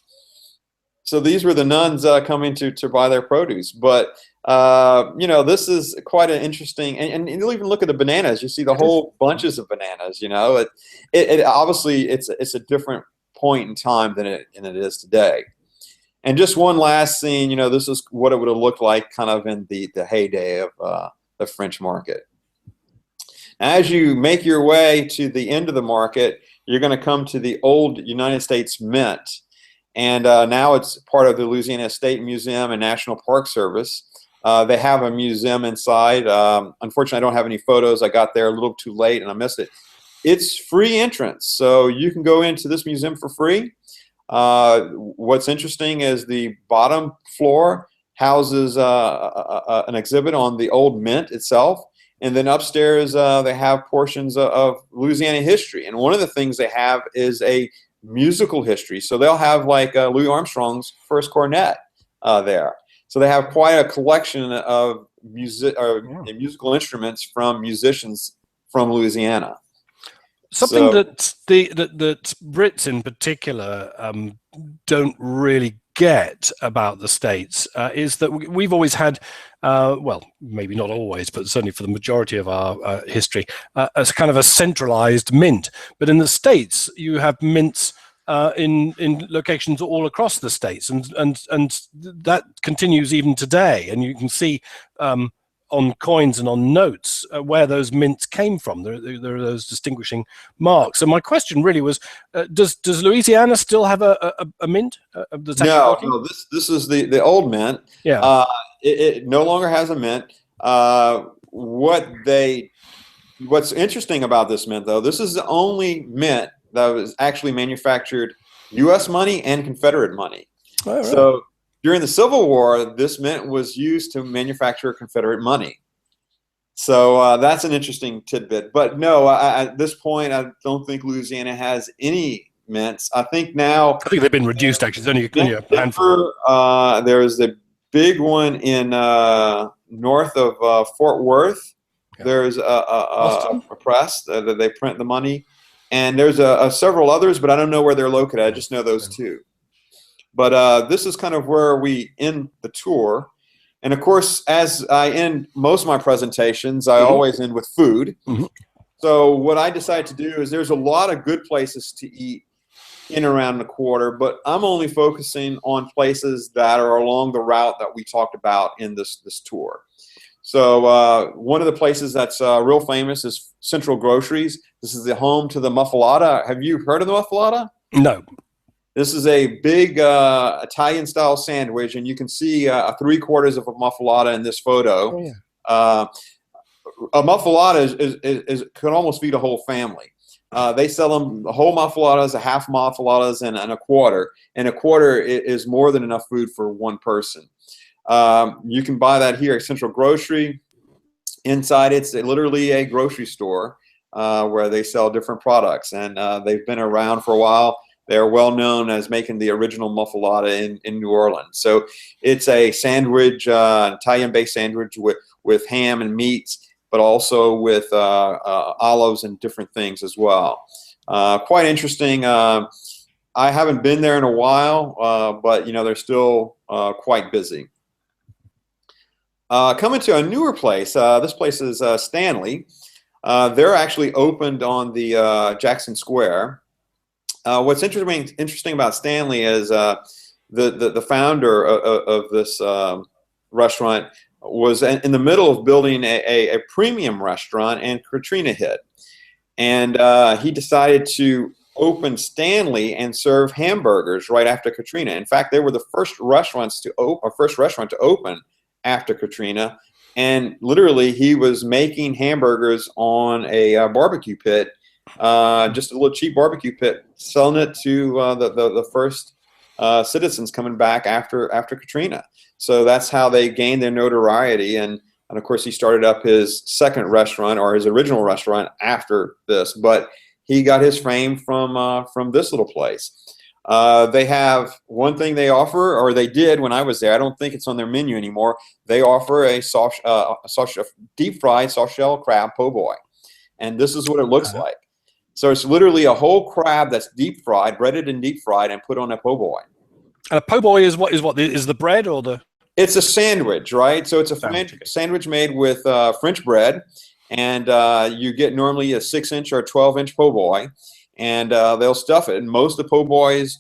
So these were the nuns coming to buy their produce. But you know, this is quite an interesting, and you'll even look at the bananas. You see the whole bunches of bananas. You know, it obviously it's a different point in time than it is today. And just one last scene, you know, this is what it would have looked like kind of in the heyday of the French market. As you make your way to the end of the market, you're going to come to the old United States Mint. And now it's part of the Louisiana State Museum and National Park Service. They have a museum inside. Unfortunately, I don't have any photos. I got there a little too late and I missed it. It's free entrance, so you can go into this museum for free. What's interesting is the bottom floor houses an exhibit on the old mint itself, and then upstairs they have portions of Louisiana history. And one of the things they have is a musical history. So they'll have like Louis Armstrong's first cornet there. So they have quite a collection of musical instruments from musicians from Louisiana. Something that Brits in particular don't really get about the States is that we've always had, well, maybe not always, but certainly for the majority of our history, as kind of a centralized mint. But in the States, you have mints in locations all across the States, and that continues even today. And you can see on coins and on notes where those mints came from. There are those distinguishing marks. So my question really was, does Louisiana still have a mint that's actually working? No. This is the old mint. Yeah. It no longer has a mint. What's interesting about this mint, though, this is the only mint that was actually manufactured U.S. money and Confederate money. Oh, right. So during the Civil War, this mint was used to manufacture Confederate money. So that's an interesting tidbit. But no, at this point, I don't think Louisiana has any mints. I think they've been reduced, actually. It's only a handful. There's a big one in north of Fort Worth. Yeah. There's a press that they print the money. And there's several others, but I don't know where they're located. I just know those two. But this is kind of where we end the tour. And, of course, as I end most of my presentations, I always end with food. Mm-hmm. So what I decided to do is there's a lot of good places to eat in around the quarter, but I'm only focusing on places that are along the route that we talked about in this tour. So one of the places that's real famous is Central Groceries. This is the home to the muffalata. Have you heard of the muffalata? No. This is a big Italian-style sandwich, and you can see 3/4 of a muffalata in this photo. Oh, yeah. A muffalata can almost feed a whole family. They sell them the whole muffalatas, a half muffalatas, and a quarter. And a quarter is more than enough food for one person. You can buy that here at Central Grocery. Inside, it's literally a grocery store where they sell different products, and they've been around for a while. They're well known as making the original muffalata in New Orleans. So it's a sandwich, Italian-based sandwich with ham and meats, but also with olives and different things as well. Quite interesting. I haven't been there in a while, but they're still quite busy. Coming to a newer place. This place is Stanley. They're actually opened on the Jackson Square. What's interesting about Stanley is the founder of this restaurant was in the middle of building a premium restaurant, and Katrina hit. And he decided to open Stanley and serve hamburgers right after Katrina. In fact, they were the first restaurant to open after Katrina. And literally, he was making hamburgers on a barbecue pit, just a little cheap barbecue pit, selling it to the first citizens coming back after Katrina. So that's how they gained their notoriety. And of course, he started up his second restaurant, or his original restaurant, after this. But he got his fame from this little place. They have one thing they offer, or they did when I was there. I don't think it's on their menu anymore. They offer a deep-fried soft-shell crab po' boy. And this is what it looks like. So it's literally a whole crab that's deep-fried, breaded and deep-fried, and put on a po' boy. And a po' boy is what? Is the bread or the? It's a sandwich, right? So it's a sandwich made with French bread, and you get normally a 6-inch or a 12-inch po' boy, and they'll stuff it. And most of the po' boys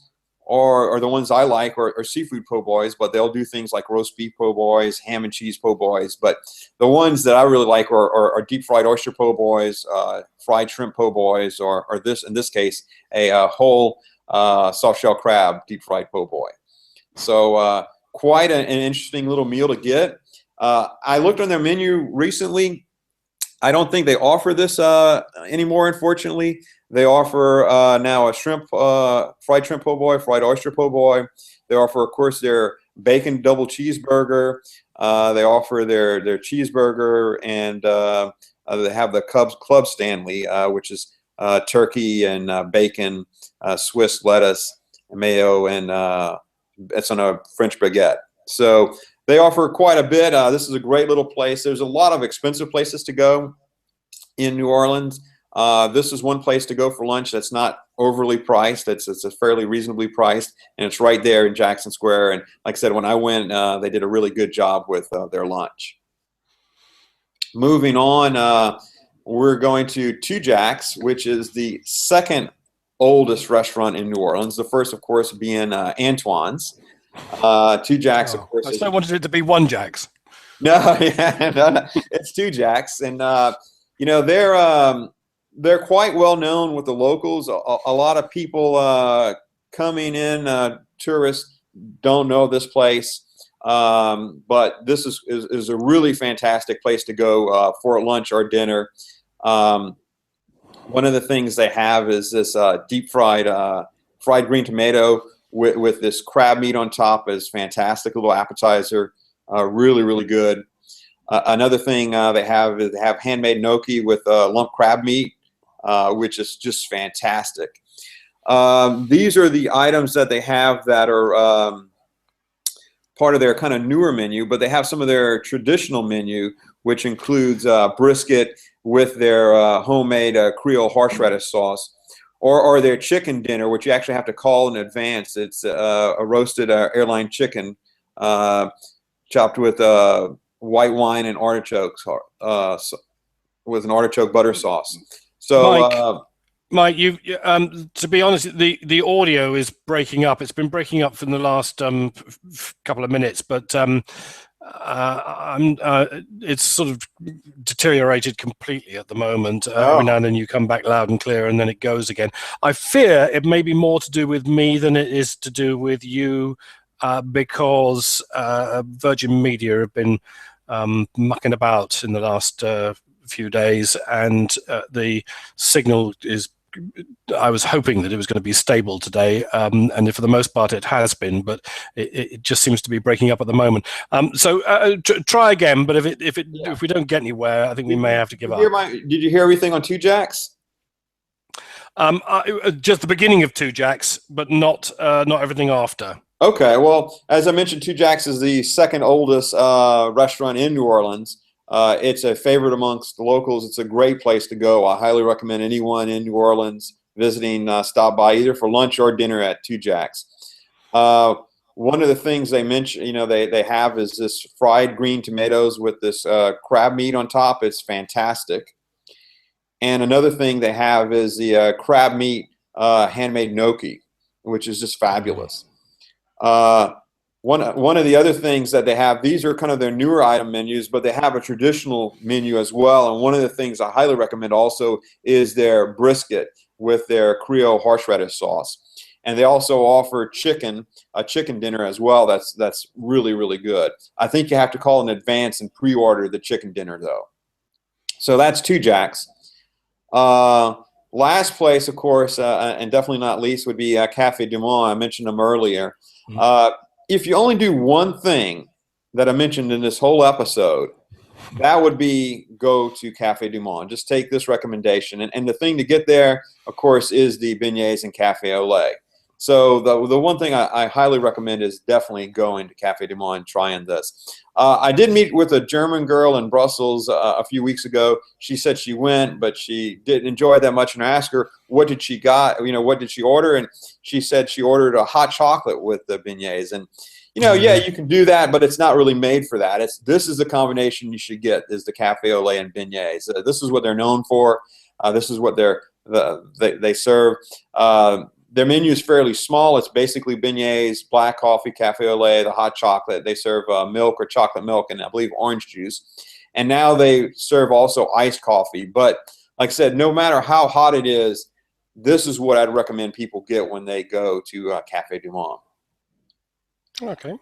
are the ones I like are seafood po' boys, but they'll do things like roast beef po' boys, ham and cheese po' boys. But the ones that I really like are deep fried oyster po' boys, fried shrimp po' boys, or in this case, a whole soft shell crab deep fried po' boy. So quite an interesting little meal to get. I looked on their menu recently. I don't think they offer this anymore, unfortunately. They offer now a fried shrimp po' boy, fried oyster po' boy. They offer, of course, their bacon double cheeseburger. They offer their cheeseburger, and they have the Club Stanley, which is turkey and bacon, Swiss lettuce, mayo, and it's on a French baguette. So they offer quite a bit. This is a great little place. There's a lot of expensive places to go in New Orleans. This is one place to go for lunch that's not overly priced. It's a fairly reasonably priced, and it's right there in Jackson Square. And like I said, when I went, they did a really good job with their lunch. Moving on, we're going to Two Jacks, which is the second oldest restaurant in New Orleans. The first, of course, being Antoine's. Two Jacks, of course. I wanted it to be One Jacks. No, yeah, no, it's Two Jacks, and you know they're quite well known with the locals. A lot of people coming in, tourists don't know this place, but this is a really fantastic place to go for lunch or dinner. Um, One of the things they have is this deep fried green tomato with this crab meat on top is fantastic. A little appetizer, really really good. Another thing they have handmade gnocchi with lump crab meat, which is just fantastic. These are the items that they have that are part of their kind of newer menu, but they have some of their traditional menu, which includes brisket with their homemade Creole horseradish sauce, or their chicken dinner, which you actually have to call in advance. It's a roasted airline chicken chopped with white wine and artichokes with an artichoke butter sauce. So, Mike, you to be honest, the audio is breaking up. It's been breaking up for the last couple of minutes, but it's sort of deteriorated completely at the moment. Every now and then you come back loud and clear, and then it goes again. I fear it may be more to do with me than it is to do with you, because Virgin Media have been mucking about in the last few days, and the signal is. I was hoping that it was going to be stable today, and for the most part it has been, but it just seems to be breaking up at the moment. So try again, but if we don't get anywhere, I think we may have to give up. Did you hear everything on Two Jacks? Just the beginning of Two Jacks, but not everything after. Okay, well, as I mentioned, Two Jacks is the second oldest restaurant in New Orleans. It's a favorite amongst the locals. It's a great place to go. I highly recommend anyone in New Orleans visiting stop by either for lunch or dinner at Two Jacks. One of the things they mention, they have is this fried green tomatoes with this crab meat on top. It's fantastic. And another thing they have is the crab meat handmade gnocchi, which is just fabulous. One of the other things that they have, these are kind of their newer item menus, but they have a traditional menu as well. And one of the things I highly recommend also is their brisket with their Creole horseradish sauce. And they also offer a chicken dinner as well. That's really, really good. I think you have to call in advance and pre-order the chicken dinner though. So that's Two Jacks. Last place, of course, and definitely not least, would be Cafe Du Monde. I mentioned them earlier. If you only do one thing that I mentioned in this whole episode, that would be go to Cafe Du Monde. Just take this recommendation. And the thing to get there, of course, is the beignets and cafe au lait. So the one thing I highly recommend is definitely going to Cafe Du Monde and trying this. I did meet with a German girl in Brussels a few weeks ago. She said she went, but she didn't enjoy it that much. And I asked her, what did she what did she order? And she said she ordered a hot chocolate with the beignets. And, yeah, you can do that, but it's not really made for that. This is the combination you should get, is the cafe au lait and beignets. This is what they're known for. This is what they serve. Their menu is fairly small. It's basically beignets, black coffee, cafe au lait, the hot chocolate. They serve milk or chocolate milk and I believe orange juice. And now they serve also iced coffee. But like I said, no matter how hot it is, this is what I'd recommend people get when they go to Cafe Du Monde. Okay.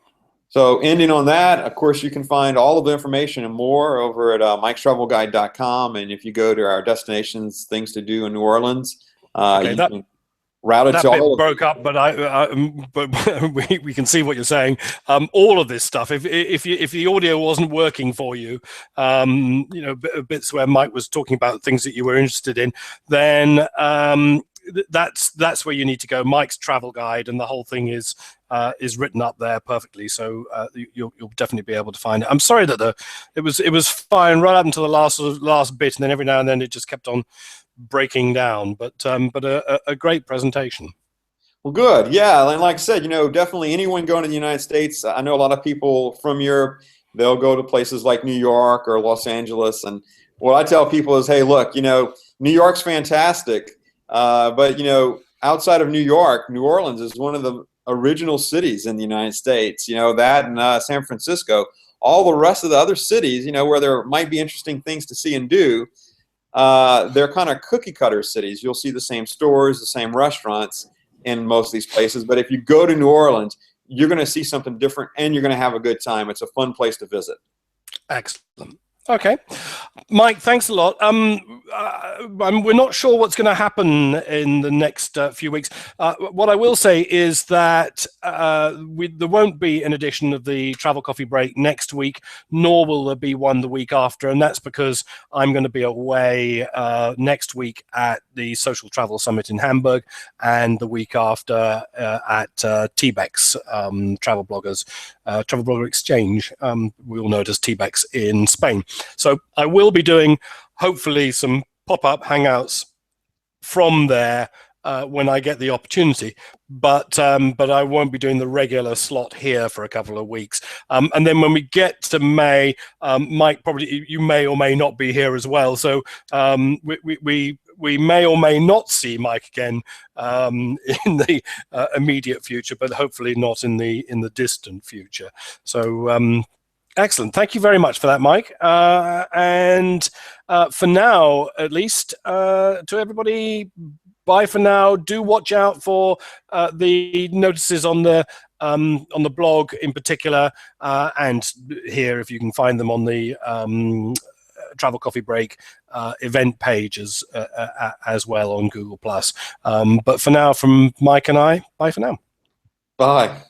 So ending on that, of course, you can find all of the information and more over at mikestravelguide.com. And if you go to our destinations, things to do in New Orleans, you can routed that to bit all broke up, but we can see what you're saying. All of this stuff, if the audio wasn't working for you, bits where Mike was talking about things that you were interested in, then that's where you need to go. Mike's travel guide, and the whole thing is written up there perfectly, so you'll definitely be able to find it. I'm sorry that it was fine right up until the last bit, and then every now and then it just kept on breaking down, but a great presentation. Well, good. Yeah, and like I said, definitely anyone going to the United States, I know a lot of people from Europe, they'll go to places like New York or Los Angeles, and what I tell people is, hey, look, New York's fantastic, but outside of New York, New Orleans is one of the original cities in the United States. That and San Francisco, all the rest of the other cities, you know, where there might be interesting things to see and do, they're kind of cookie cutter cities. You'll see the same stores, the same restaurants in most of these places. But if you go to New Orleans, you're going to see something different, and you're going to have a good time. It's a fun place to visit. Excellent. Okay, Mike, thanks a lot. We're not sure what's going to happen in the next few weeks. What I will say is that there won't be an edition of the Travel Coffee Break next week, nor will there be one the week after, and that's because I'm going to be away next week at the Social Travel Summit in Hamburg, and the week after at TBEX, Travel Blogger Exchange. We all know it as TBEX in Spain. So I will be doing, hopefully, some pop-up hangouts from there when I get the opportunity, but I won't be doing the regular slot here for a couple of weeks. And then when we get to May, Mike, probably you may or may not be here as well. So we may or may not see Mike again in the immediate future, but hopefully not in the distant future. So. Excellent. Thank you very much for that, Mike. And for now, at least, to everybody, bye for now. Do watch out for the notices on the blog in particular, and here if you can find them on the Travel Coffee Break event page as well on Google+. But for now, from Mike and I, bye for now. Bye.